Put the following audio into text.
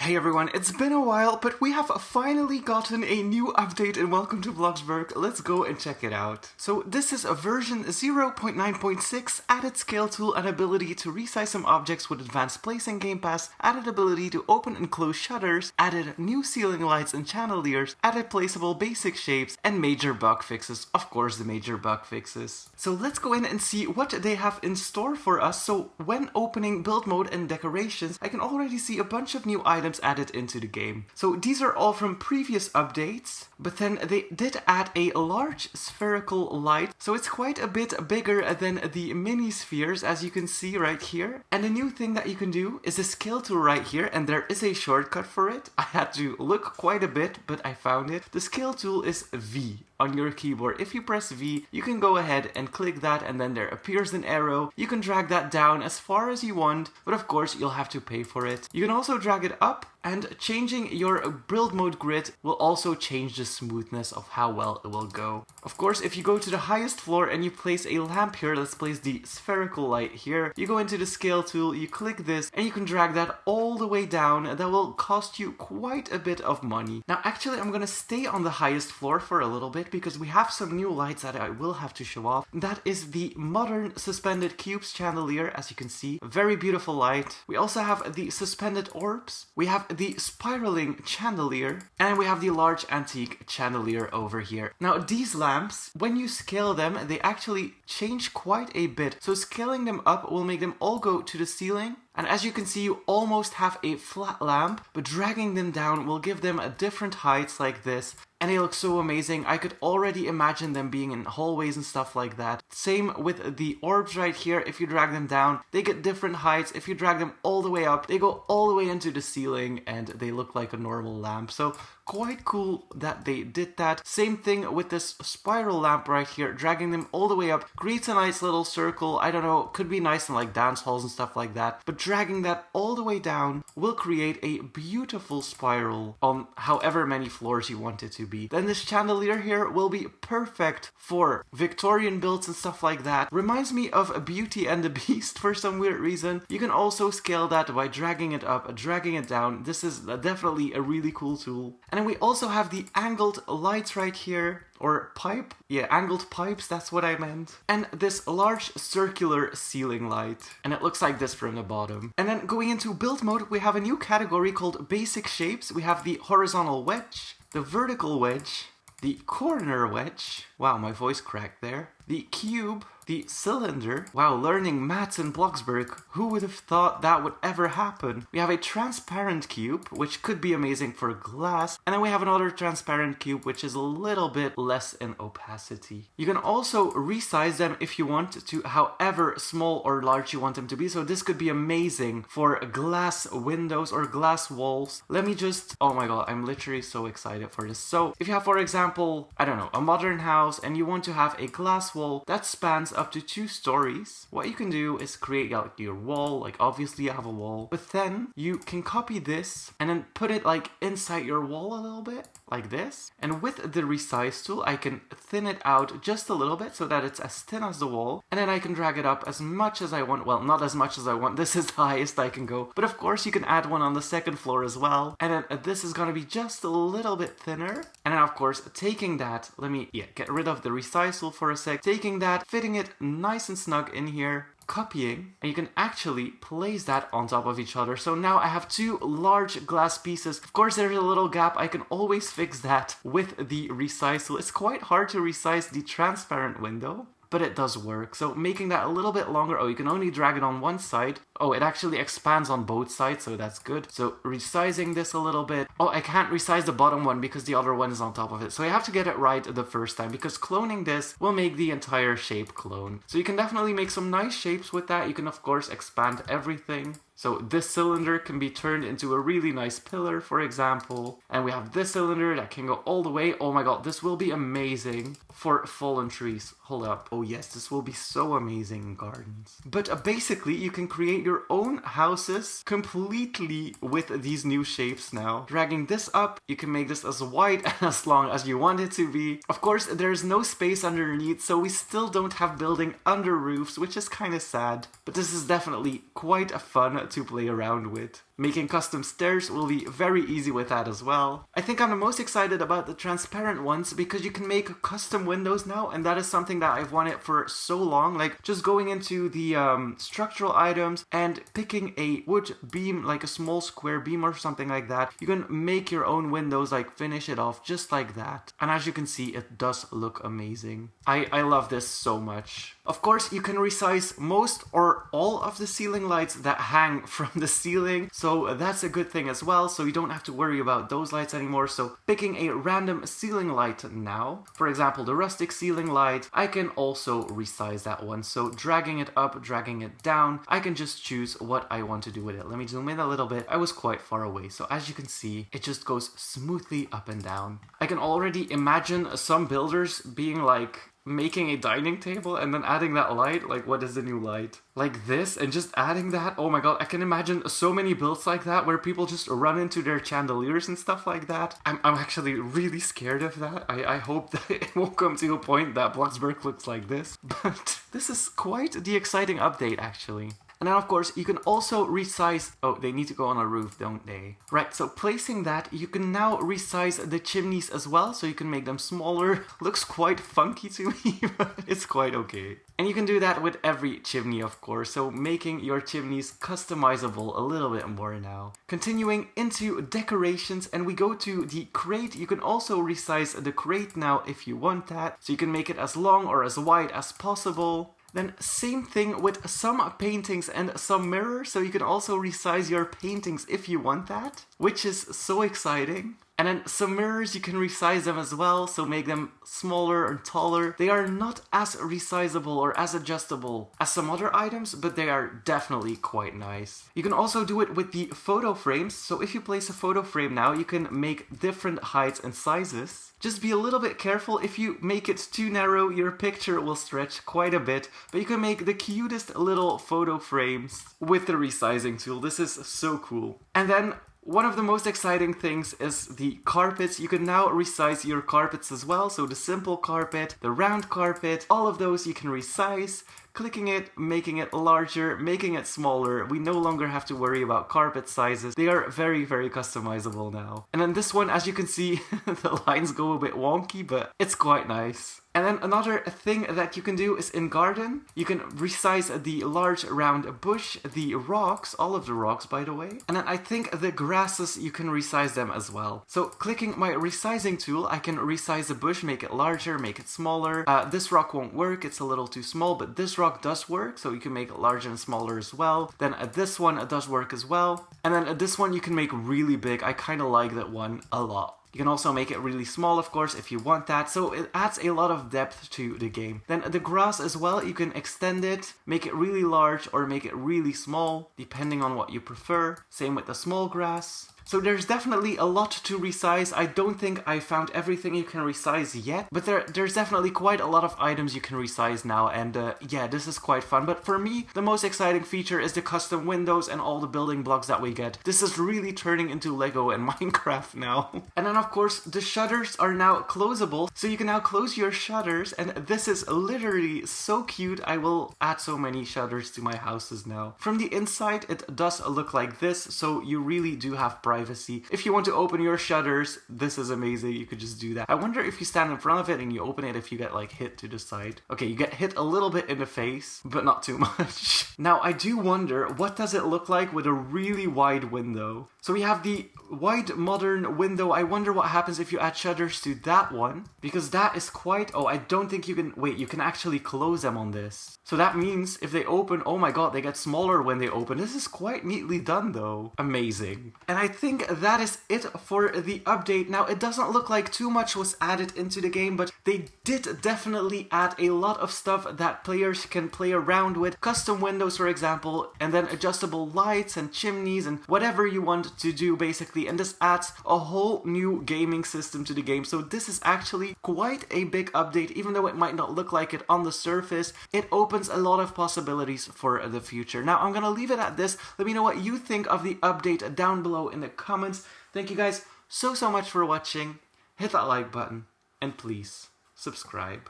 Hey everyone, it's been a while, but we have finally gotten a new update and welcome to BLOXBURG. Let's go and check it out. So this is a version 0.9.6, added scale tool and ability to resize some objects with advanced placing game pass, added ability to open and close shutters, added new ceiling lights and chandeliers, added placeable basic shapes, and major bug fixes. Of course, the major bug fixes. So let's go in and see what they have in store for us. So when opening build mode and decorations, I can already see a bunch of new items added into the game. So these are all from previous updates, but then they did add a large spherical light, so it's quite a bit bigger than the mini spheres, as you can see right here. And a new thing that you can do is the scale tool right here, and there is a shortcut for it. I had to look quite a bit, but I found it. The scale tool is V on your keyboard. If you press V, you can go ahead and click that, and then there appears an arrow. You can drag that down as far as you want, but of course you'll have to pay for it. You can also drag it up, and changing your build mode grid will also change the smoothness of how well it will go. Of course, if you go to the highest floor and you place a lamp here, let's place the spherical light here. You go into the scale tool, you click this, and you can drag that all the way down. That will cost you quite a bit of money. Now, actually, I'm gonna stay on the highest floor for a little bit because we have some new lights that I will have to show off. That is the modern suspended cubes chandelier, as you can see. A very beautiful light. We also have the suspended orbs. We have the spiraling chandelier, and we have the large antique chandelier over here. Now these lamps, when you scale them, they actually change quite a bit. So scaling them up will make them all go to the ceiling. And as you can see, you almost have a flat lamp, but dragging them down will give them a different heights like this. And they look so amazing. I could already imagine them being in hallways and stuff like that. Same with the orbs right here. If you drag them down, they get different heights. If you drag them all the way up, they go all the way into the ceiling and they look like a normal lamp. So quite cool that they did that. Same thing with this spiral lamp right here. Dragging them all the way up creates a nice little circle. I don't know, could be nice in like dance halls and stuff like that. But dragging that all the way down will create a beautiful spiral on however many floors you want it to be. Then this chandelier here will be perfect for Victorian builds and stuff like that. Reminds me of Beauty and the Beast for some weird reason. You can also scale that by dragging it up, dragging it down. This is definitely a really cool tool. And then we also have the angled lights right here. Or pipe? Yeah, angled pipes, that's what I meant. And this large circular ceiling light. And it looks like this from the bottom. And then going into build mode, we have a new category called basic shapes. We have the horizontal wedge, the vertical wedge, the corner wedge. Wow, my voice cracked there. The cube, the cylinder. Wow, learning maths in BLOXBURG. Who would have thought that would ever happen? We have a transparent cube, which could be amazing for glass. And then we have another transparent cube, which is a little bit less in opacity. You can also resize them if you want to however small or large you want them to be. So this could be amazing for glass windows or glass walls. Let me just, oh my god, I'm literally so excited for this. So if you have, for example, I don't know, a modern house and you want to have a glass wall that spans up to 2 stories, what you can do is create like your wall. Like obviously you have a wall, but then you can copy this and then put it like inside your wall a little bit like this. And with the resize tool, I can thin it out just a little bit so that it's as thin as the wall. And then I can drag it up as much as I want. Well, not as much as I want. This is the highest I can go. But of course you can add one on the second floor as well. And then this is gonna be just a little bit thinner. And then of course, taking that, let me get rid of the resize tool for a sec. Taking that, fitting it nice and snug in here, copying, and you can actually place that on top of each other. So now I have 2 large glass pieces. Of course, there's a little gap. I can always fix that with the resize tool. It's quite hard to resize the transparent window, but it does work. So making that a little bit longer. Oh, you can only drag it on one side. Oh, it actually expands on both sides, so that's good. So resizing this a little bit. Oh, I can't resize the bottom one because the other one is on top of it. So I have to get it right the first time because cloning this will make the entire shape clone. So you can definitely make some nice shapes with that. You can of course expand everything. So this cylinder can be turned into a really nice pillar, for example. And we have this cylinder that can go all the way. Oh my god, this will be amazing for fallen trees. Hold up. Oh yes, this will be so amazing in gardens. But basically, you can create your own houses completely with these new shapes now. Dragging this up, you can make this as wide and as long as you want it to be. Of course, there's no space underneath, so we still don't have building under roofs, which is kind of sad. But this is definitely quite fun to play around with. Making custom stairs will be very easy with that as well. I think I'm the most excited about the transparent ones because you can make custom windows now, and that is something that I've wanted for so long. Like just going into the structural items and picking a wood beam, like a small square beam or something like that. You can make your own windows, like finish it off just like that. And as you can see, it does look amazing. I love this so much. Of course, you can resize most or all of the ceiling lights that hang from the ceiling, so that's a good thing as well, so you don't have to worry about those lights anymore. So picking a random ceiling light now, for example the rustic ceiling light, I can also resize that one. So dragging it up, dragging it down, I can just choose what I want to do with it. Let me zoom in a little bit. I was quite far away, so as you can see, it just goes smoothly up and down. I can already imagine some builders being like making a dining table and then adding that light. Like, what is the new light? Like this, and just adding that. Oh my god, I can imagine so many builds like that where people just run into their chandeliers and stuff like that. I'm actually really scared of that. I hope that it won't come to a point that BLOXBURG looks like this. But this is quite the exciting update, actually. And then of course you can also resize, oh, they need to go on a roof, don't they? Right, so placing that, you can now resize the chimneys as well, so you can make them smaller. Looks quite funky to me, but it's quite okay. And you can do that with every chimney, of course, so making your chimneys customizable a little bit more now. Continuing into decorations, and we go to the crate. You can also resize the crate now if you want that, so you can make it as long or as wide as possible. Then same thing with some paintings and some mirrors, so you can also resize your paintings if you want that, which is so exciting. And then some mirrors, you can resize them as well, so make them smaller or taller. They are not as resizable or as adjustable as some other items, but they are definitely quite nice. You can also do it with the photo frames, so if you place a photo frame now, you can make different heights and sizes. Just be a little bit careful. If you make it too narrow, your picture will stretch quite a bit, but you can make the cutest little photo frames with the resizing tool. This is so cool. And then one of the most exciting things is the carpets. You can now resize your carpets as well. So the simple carpet, the round carpet, all of those you can resize. Clicking it, making it larger, making it smaller. We no longer have to worry about carpet sizes. They are very, very customizable now. And then this one, as you can see, the lines go a bit wonky, but it's quite nice. And then another thing that you can do is in garden, you can resize the large round bush, the rocks, all of the rocks by the way. And then I think the grasses, you can resize them as well. So clicking my resizing tool, I can resize the bush, make it larger, make it smaller. This rock won't work, it's a little too small, but this rock does work, so you can make it larger and smaller as well. Then this one does work as well. And then this one you can make really big. I kind of like that one a lot. You can also make it really small, of course, if you want that, so it adds a lot of depth to the game. Then the grass as well, you can extend it, make it really large or make it really small, depending on what you prefer. Same with the small grass. So there's definitely a lot to resize. I don't think I found everything you can resize yet, but there's definitely quite a lot of items you can resize now, and yeah, this is quite fun. But for me, the most exciting feature is the custom windows and all the building blocks that we get. This is really turning into Lego and Minecraft now. And then of course, the shutters are now closable, so you can now close your shutters, and this is literally so cute. I will add so many shutters to my houses now. From the inside, it does look like this, so you really do have privacy. If you want to open your shutters, this is amazing. You could just do that. I wonder if you stand in front of it and you open it, if you get like hit to the side. Okay, you get hit a little bit in the face, but not too much. Now, I do wonder, what does it look like with a really wide window? So we have the wide modern window. I wonder what happens if you add shutters to that one, because that is quite, oh, I don't think you can, wait, you can actually close them on this. So that means if they open, oh my god, they get smaller when they open. This is quite neatly done though. Amazing. And I think that is it for the update. Now, it doesn't look like too much was added into the game, but they did definitely add a lot of stuff that players can play around with. Custom windows, for example, and then adjustable lights and chimneys and whatever you want to do basically. And this adds a whole new gaming system to the game. So this is actually quite a big update, even though it might not look like it on the surface. It opens a lot of possibilities for the future. Now, I'm gonna leave it at this. Let me know what you think of the update down below in the comments. Thank you guys so much for watching. Hit that like button and please subscribe.